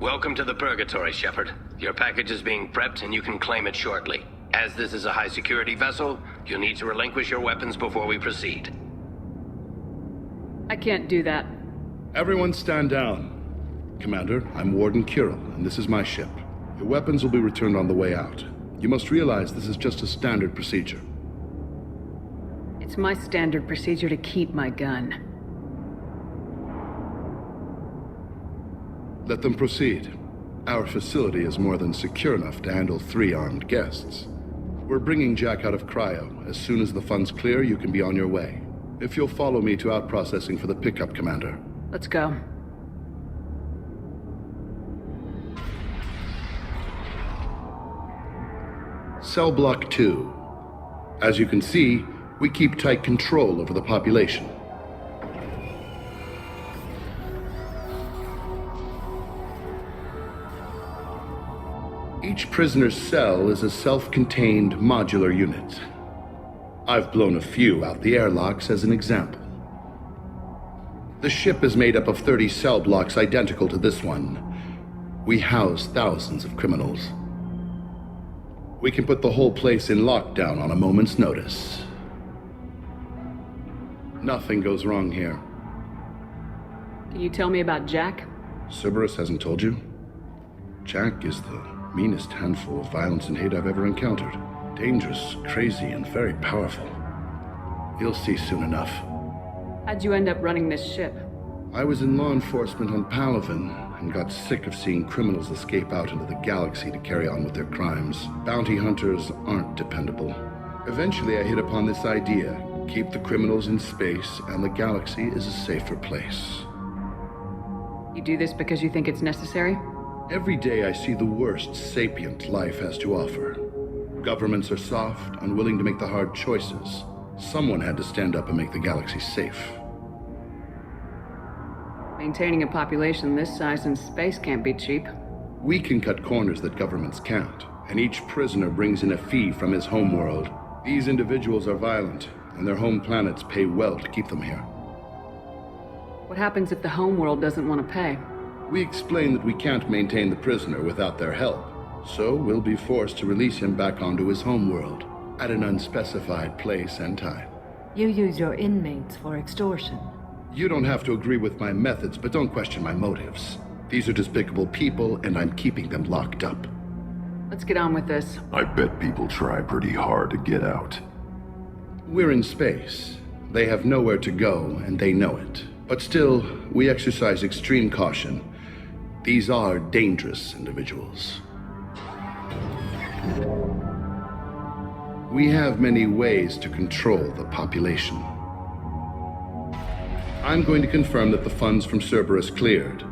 Welcome to the Purgatory, Shepard. Your package is being prepped and you can claim it shortly. As this is a high-security vessel, you'll need to relinquish your weapons before we proceed. I can't do that. Everyone stand down. Commander, I'm Warden Kirill, and this is my ship. Your weapons will be returned on the way out. You must realize this is just a standard procedure. It's my standard procedure to keep my gun. Let them proceed. Our facility is more than secure enough to handle 3 armed guests. We're bringing Jack out of cryo. As soon as the funds clear, you can be on your way. If you'll follow me to out-processing for the pickup, Commander. Let's go. Cell Block 2. As you can see, we keep tight control over the population. Each prisoner's cell is a self-contained modular unit. I've blown a few out the airlocks as an example. The ship is made up of 30 cell blocks identical to this one. We house thousands of criminals. We can put the whole place in lockdown on a moment's notice. Nothing goes wrong here. Can you tell me about Jack? Cerberus hasn't told you? Jack is the meanest handful of violence and hate I've ever encountered. Dangerous, crazy, and very powerful. You'll see soon enough. How'd you end up running this ship? I was in law enforcement on Palaven and got sick of seeing criminals escape out into the galaxy to carry on with their crimes. Bounty hunters aren't dependable. Eventually I hit upon this idea. Keep the criminals in space and the galaxy is a safer place. You do this because you think it's necessary? Every day I see the worst sapient life has to offer. Governments are soft, unwilling to make the hard choices. Someone had to stand up and make the galaxy safe. Maintaining a population this size in space can't be cheap. We can cut corners that governments can't, and each prisoner brings in a fee from his homeworld. These individuals are violent, and their home planets pay well to keep them here. What happens if the homeworld doesn't want to pay? We explain that we can't maintain the prisoner without their help, so we'll be forced to release him back onto his homeworld at an unspecified place and time. You use your inmates for extortion. You don't have to agree with my methods, but don't question my motives. These are despicable people, and I'm keeping them locked up. Let's get on with this. I bet people try pretty hard to get out. We're in space. They have nowhere to go, and they know it. But still, we exercise extreme caution. These are dangerous individuals. We have many ways to control the population. I'm going to confirm that the funds from Cerberus cleared.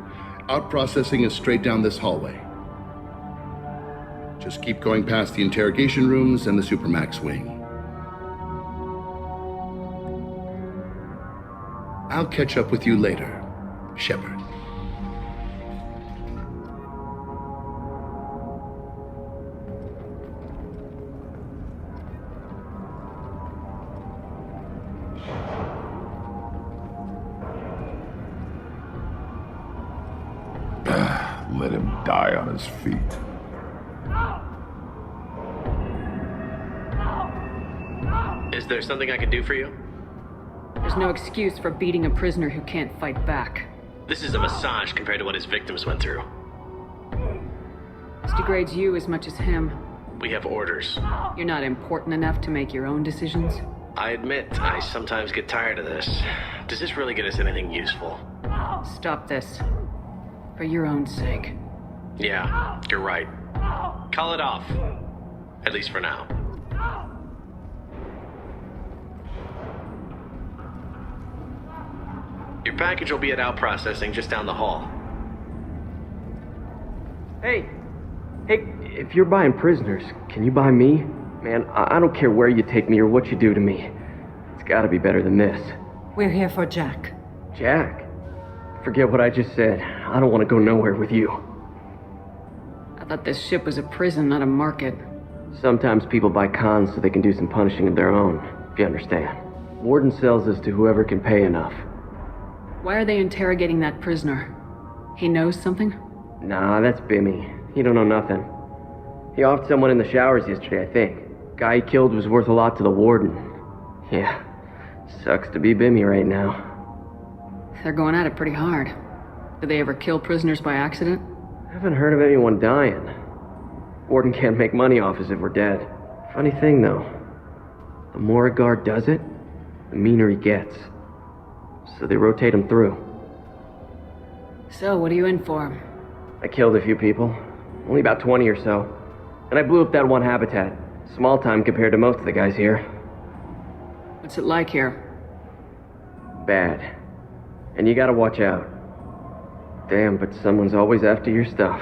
Out-processing is straight down this hallway. Just keep going past the interrogation rooms and the Supermax wing. I'll catch up with you later, Shepard. Let him die on his feet. Is there something I can do for you? There's no excuse for beating a prisoner who can't fight back. This is a massage compared to what his victims went through. This degrades you as much as him. We have orders. You're not important enough to make your own decisions. I admit, I sometimes get tired of this. Does this really get us anything useful? Stop this. For your own sake. Yeah, you're right. Call it off. At least for now. Your package will be at out-processing just down the hall. Hey, if you're buying prisoners, can you buy me? Man, I don't care where you take me or what you do to me. It's gotta be better than this. We're here for Jack. Jack? Forget what I just said. I don't want to go nowhere with you. I thought this ship was a prison, not a market. Sometimes people buy cons so they can do some punishing of their own, if you understand. Warden sells us to whoever can pay enough. Why are they interrogating that prisoner? He knows something? Nah, that's Bimmy. He don't know nothing. He offed someone in the showers yesterday, I think. Guy he killed was worth a lot to the warden. Yeah, sucks to be Bimmy right now. They're going at it pretty hard. Do they ever kill prisoners by accident? Haven't heard of anyone dying. Warden can't make money off us if we're dead. Funny thing, though. The more a guard does it, the meaner he gets. So they rotate him through. So, what are you in for? I killed a few people. Only about 20 or so. And I blew up that one habitat. Small time compared to most of the guys here. What's it like here? Bad. And you gotta watch out. Damn, but someone's always after your stuff.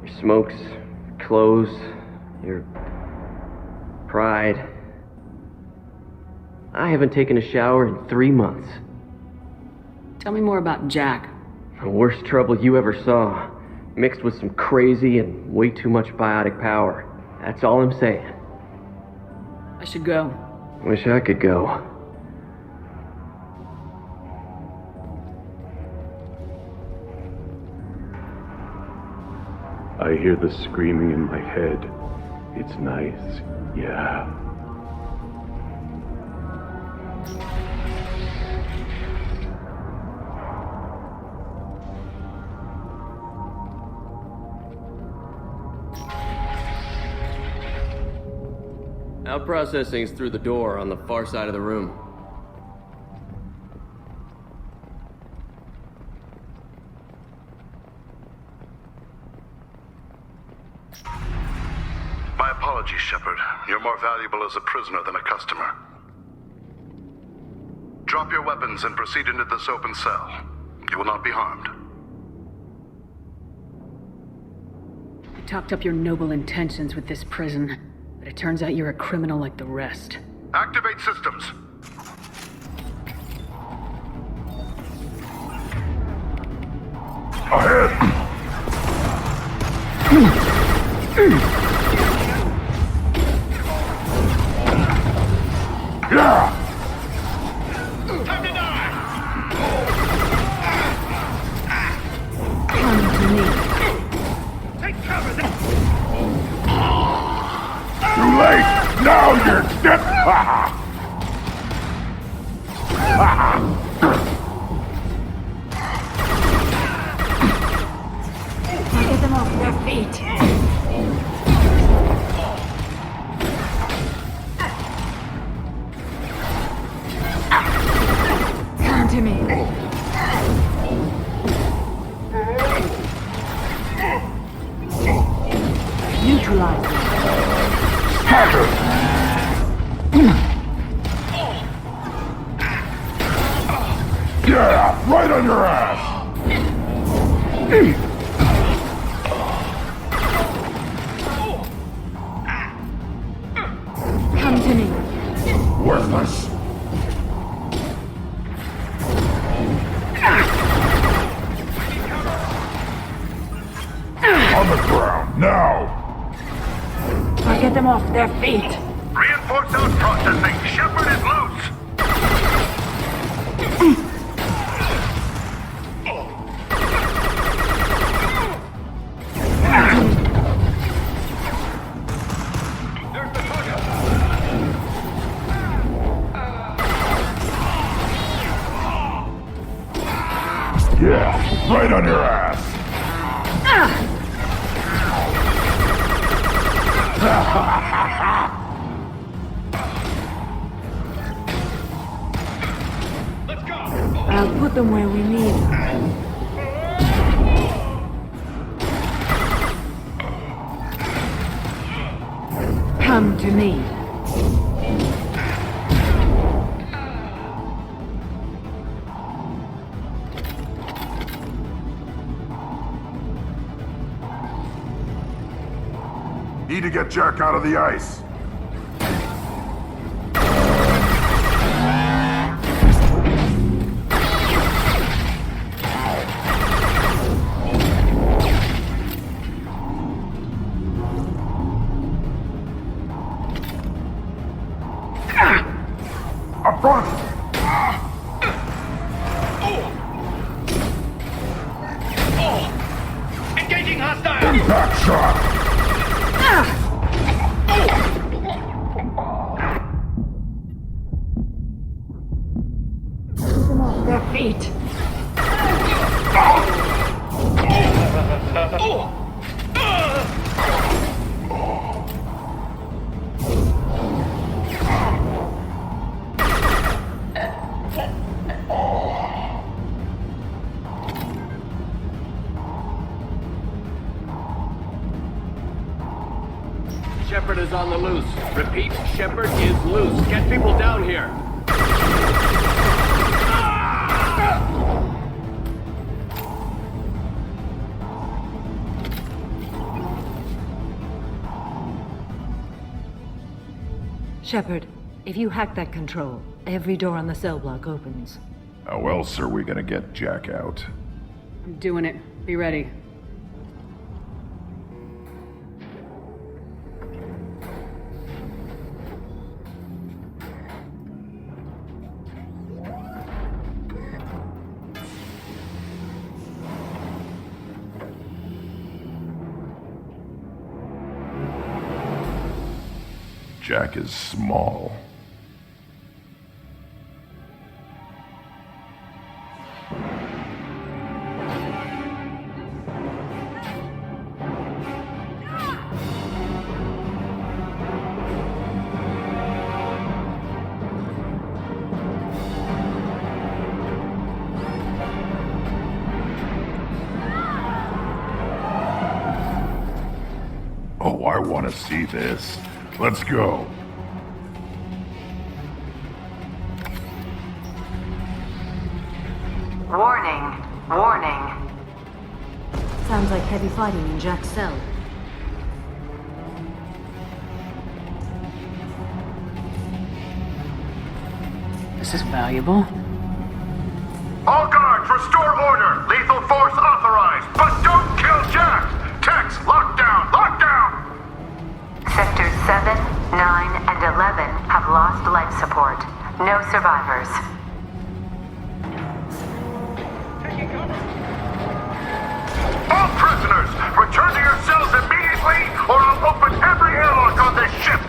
Your smokes, your clothes, your pride. I haven't taken a shower in 3 months. Tell me more about Jack. The worst trouble you ever saw. Mixed with some crazy and way too much biotic power. That's all I'm saying. I should go. Wish I could go. I hear the screaming in my head. It's nice, yeah. Out processing's through the door on the far side of the room. My apologies, Shepard. You're more valuable as a prisoner than a customer. Drop your weapons and proceed into this open cell. You will not be harmed. You talked up your noble intentions with this prison, but it turns out you're a criminal like the rest. Activate systems. Too late! Now you're dead! Get them off their feet. Come to me. Neutralize. Yeah, right on your ass! Come to me. Worthless! On the ground, now! I'll get them off their feet. Reinforce out processing. Shepard is loose. Yeah, right on your ass! I'll put them where we need them. Come to me. Need to get Jack out of the ice. Up front! Engaging Hostile! Impact shot! Their feet. Shepard is on the loose. Repeat, Shepard is loose. Get people down here. Shepard, if you hack that control, every door on the cell block opens. How else are we gonna get Jack out? I'm doing it. Be ready. Jack is small. Oh, I want to see this. Let's go. Warning. Warning. Sounds like heavy fighting in Jack's cell. This is valuable. All guards, restore order. Lethal force authorized, but don't kill Jack. Tex, lockdown, lockdown. Sectors 7, 9, and 11 have lost life support. No survivors. All prisoners, return to your cells immediately, or I'll open every airlock on this ship.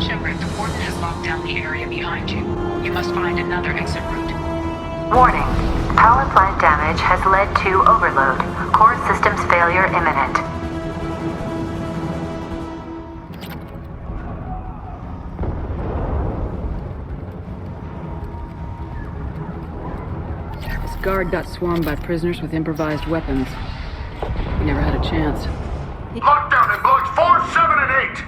Shepard, the warden has locked down the area behind you. You must find another exit route. Warning. Power plant damage has led to overload. Core systems failure imminent. This guard got swarmed by prisoners with improvised weapons. He never had a chance. Lockdown in blocks 4, 7, and 8.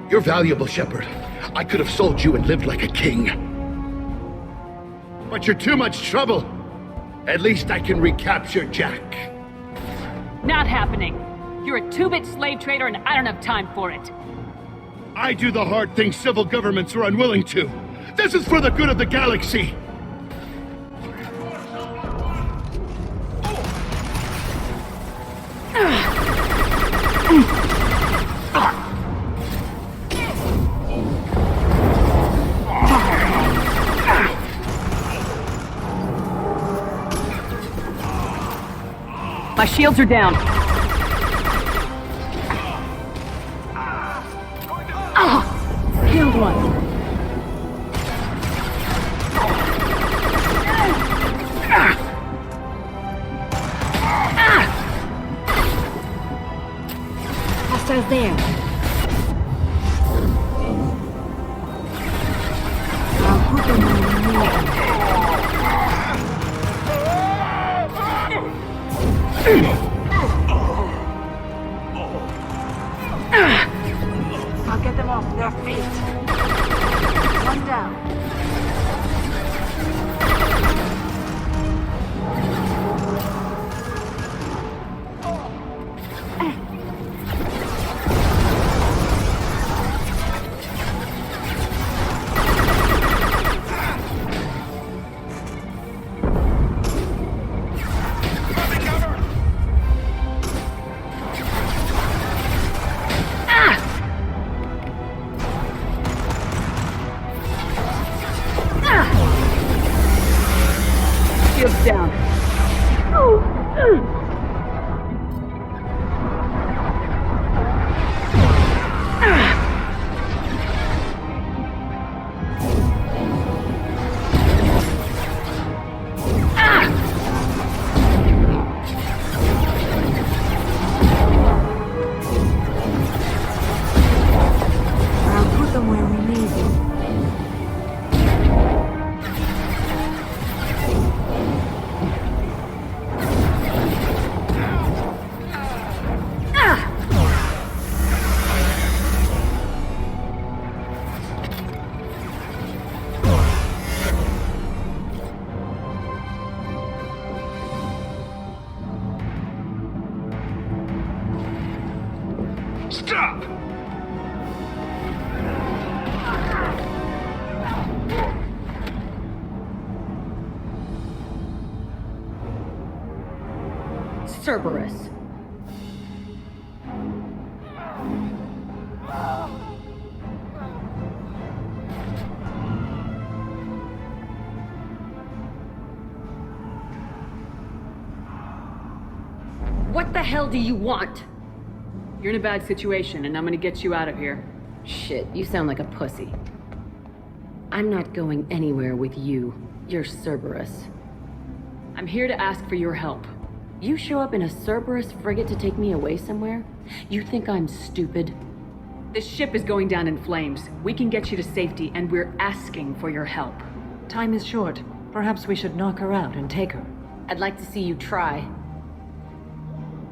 You're valuable, Shepard. I could have sold you and lived like a king. But you're too much trouble. At least I can recapture Jack. Not happening. You're a two-bit slave trader and I don't have time for it. I do the hard things civil governments are unwilling to. This is for the good of the galaxy. My shields are down. Killed one. Hostiles there. I'll put them on the move. I'll get them off their feet. One down. Down. I'll put them where we need them. Stop! Cerberus. What the hell do you want? You're in a bad situation, and I'm gonna get you out of here. Shit, you sound like a pussy. I'm not going anywhere with you. You're Cerberus. I'm here to ask for your help. You show up in a Cerberus frigate to take me away somewhere? You think I'm stupid? This ship is going down in flames. We can get you to safety, and we're asking for your help. Time is short. Perhaps we should knock her out and take her. I'd like to see you try.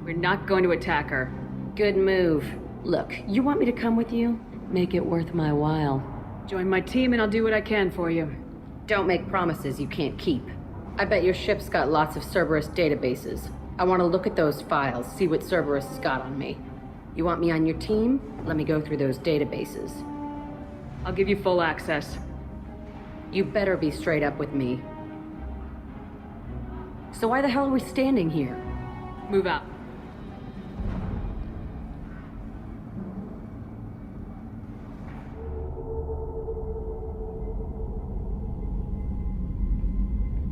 We're not going to attack her. Good move. Look, you want me to come with you? Make it worth my while. Join my team and I'll do what I can for you. Don't make promises you can't keep. I bet your ship's got lots of Cerberus databases. I want to look at those files, see what Cerberus has got on me. You want me on your team? Let me go through those databases. I'll give you full access. You better be straight up with me. So why the hell are we standing here? Move out.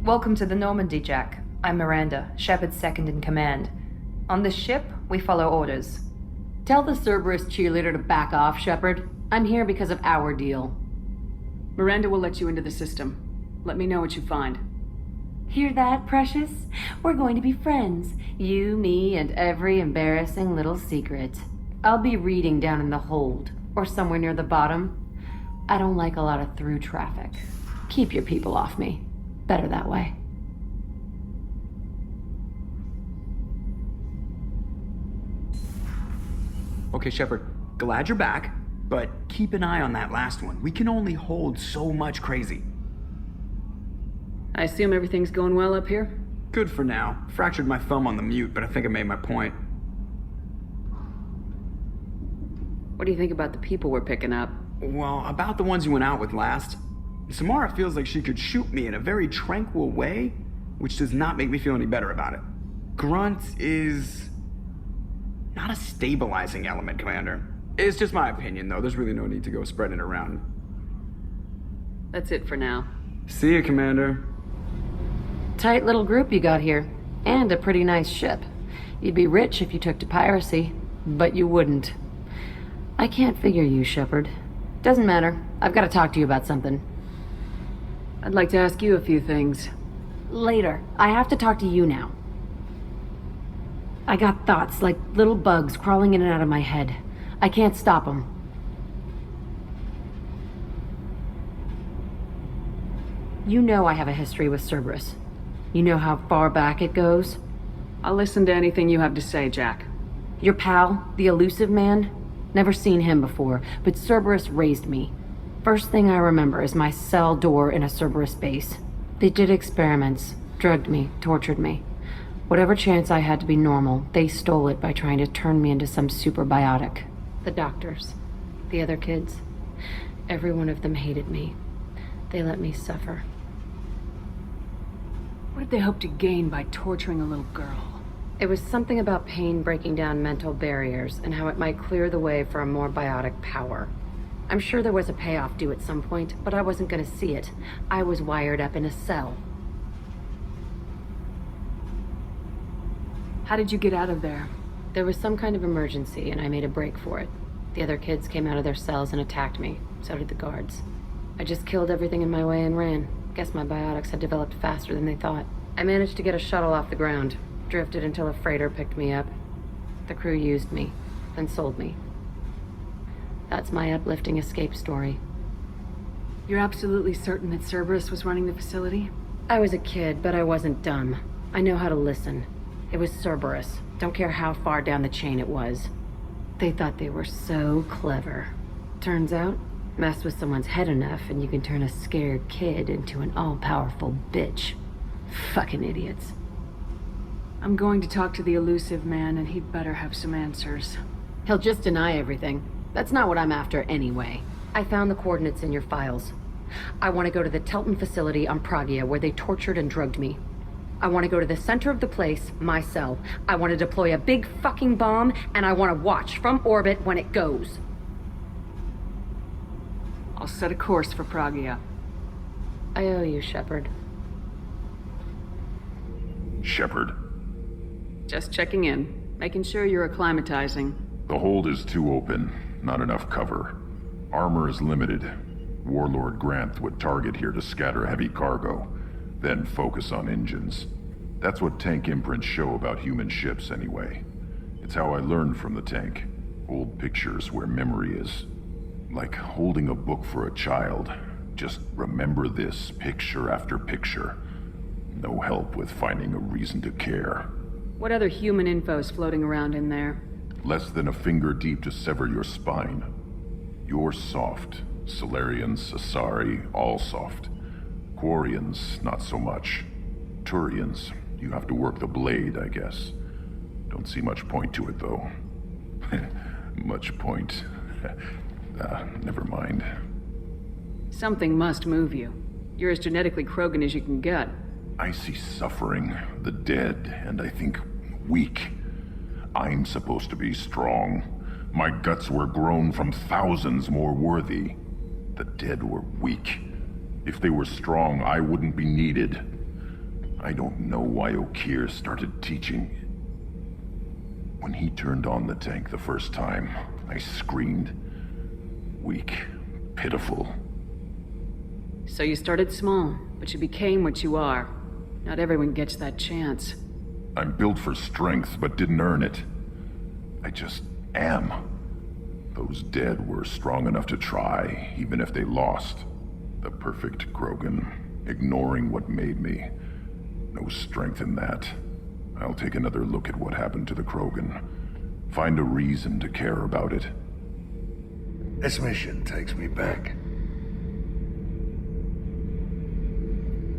Welcome to the Normandy, Jack. I'm Miranda, Shepard's second in command. On this ship, we follow orders. Tell the Cerberus cheerleader to back off, Shepard. I'm here because of our deal. Miranda will let you into the system. Let me know what you find. Hear that, Precious? We're going to be friends. You, me, and every embarrassing little secret. I'll be reading down in the hold, or somewhere near the bottom. I don't like a lot of through traffic. Keep your people off me. Better that way. Okay, Shepard, glad you're back. but keep an eye on that last one. We can only hold so much crazy. I assume everything's going well up here? Good for now. Fractured my thumb on the mute, but I think I made my point. What do you think about the people we're picking up? Well, about the ones you went out with last. Samara feels like she could shoot me in a very tranquil way, which does not make me feel any better about it. Grunt is not a stabilizing element, Commander. It's just my opinion, though. There's really no need to go spreading it around. That's it for now. See you, Commander. Tight little group you got here. And a pretty nice ship. You'd be rich if you took to piracy, but you wouldn't. I can't figure you, Shepard. Doesn't matter. I've got to talk to you about something. I'd like to ask you a few things. Later. I have to talk to you now. I got thoughts like little bugs crawling in and out of my head. I can't stop them. You know I have a history with Cerberus. You know how far back it goes? I'll listen to anything you have to say, Jack. Your pal, the elusive man? Never seen him before, but Cerberus raised me. First thing I remember is my cell door in a Cerberus base. They did experiments, drugged me, tortured me. Whatever chance I had to be normal, they stole it by trying to turn me into some superbiotic. The doctors, the other kids, every one of them hated me. They let me suffer. What did they hope to gain by torturing a little girl? It was something about pain breaking down mental barriers and how it might clear the way for a more biotic power. I'm sure there was a payoff due at some point, but I wasn't going to see it. I was wired up in a cell. How did you get out of there? There was some kind of emergency, and I made a break for it. The other kids came out of their cells and attacked me. So did the guards. I just killed everything in my way and ran. Guess my biotics had developed faster than they thought. I managed to get a shuttle off the ground. Drifted until a freighter picked me up. The crew used me, then sold me. That's my uplifting escape story. You're absolutely certain that Cerberus was running the facility? I was a kid, but I wasn't dumb. I know how to listen. It was Cerberus. Don't care how far down the chain it was. They thought they were so clever. Turns out, mess with someone's head enough and you can turn a scared kid into an all-powerful bitch. Fucking idiots. I'm going to talk to the elusive man, and he'd better have some answers. He'll just deny everything. That's not what I'm after anyway. I found the coordinates in your files. I want to go to the Telton facility on Pragia where they tortured and drugged me. I want to go to the center of the place, my cell. I want to deploy a big fucking bomb, and I want to watch from orbit when it goes. I'll set a course for Pragia. I owe you, Shepard. Shepard. Just checking in, making sure you're acclimatizing. The hold is too open, not enough cover. Armor is limited. Warlord Grant would target here to scatter heavy cargo, then focus on engines. That's what tank imprints show about human ships anyway. It's how I learned from the tank. Old pictures where memory is. Like holding a book for a child. Just remember this, picture after picture. No help with finding a reason to care. What other human info's floating around in there? Less than a finger deep to sever your spine. You're soft. Solarians, Asari, all soft. Quarians, not so much. Turians, you have to work the blade, I guess. Don't see much point to it, though. Much point. Never mind. Something must move you. You're as genetically Krogan as you can get. I see suffering, the dead, and I think weak. I'm supposed to be strong. My guts were grown from thousands more worthy. The dead were weak. If they were strong, I wouldn't be needed. I don't know why Okeer started teaching. When he turned on the tank the first time, I screamed. Weak, pitiful. So you started small, but you became what you are. Not everyone gets that chance. I'm built for strength, but didn't earn it. I just am. Those dead were strong enough to try, even if they lost. The perfect Krogan, ignoring what made me. No strength in that. I'll take another look at what happened to the Krogan. Find a reason to care about it. This mission takes me back.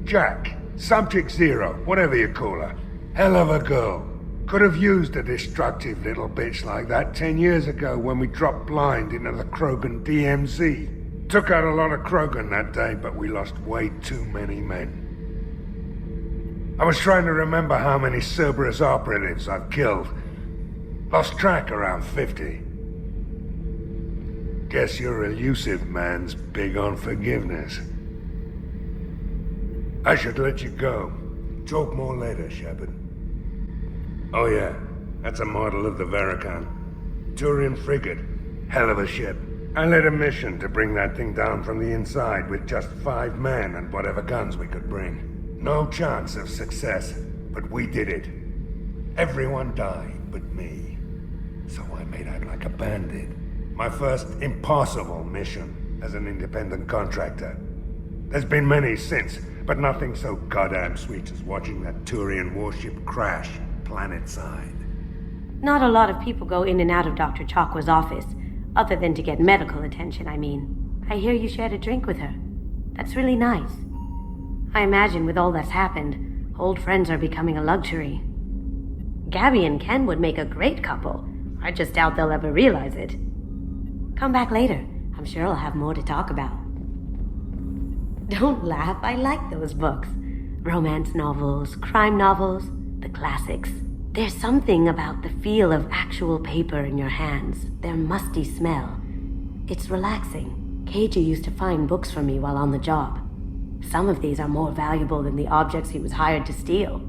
Jack, Subject Zero, whatever you call her. Hell of a girl. Could have used a destructive little bitch like that 10 years ago when we dropped blind into the Krogan DMZ. Took out a lot of Krogan that day, but we lost way too many men. I was trying to remember how many Cerberus operatives I've killed. Lost track around 50. Guess your elusive man's big on forgiveness. I should let you go. Talk more later, Shepard. Oh yeah, that's a model of the Verican. Turian frigate. Hell of a ship. I led a mission to bring that thing down from the inside with just 5 men and whatever guns we could bring. No chance of success, but we did it. Everyone died but me. So I made out like a bandit. My first impossible mission as an independent contractor. There's been many since, but nothing so goddamn sweet as watching that Turian warship crash planet-side. Not a lot of people go in and out of Dr. Chakwa's office, other than to get medical attention, I mean. I hear you shared a drink with her. That's really nice. I imagine with all that's happened, old friends are becoming a luxury. Gabby and Ken would make a great couple. I just doubt they'll ever realize it. Come back later. I'm sure I'll have more to talk about. Don't laugh, I like those books. Romance novels, crime novels, the classics. There's something about the feel of actual paper in your hands, their musty smell. It's relaxing. KJ used to find books for me while on the job. Some of these are more valuable than the objects he was hired to steal.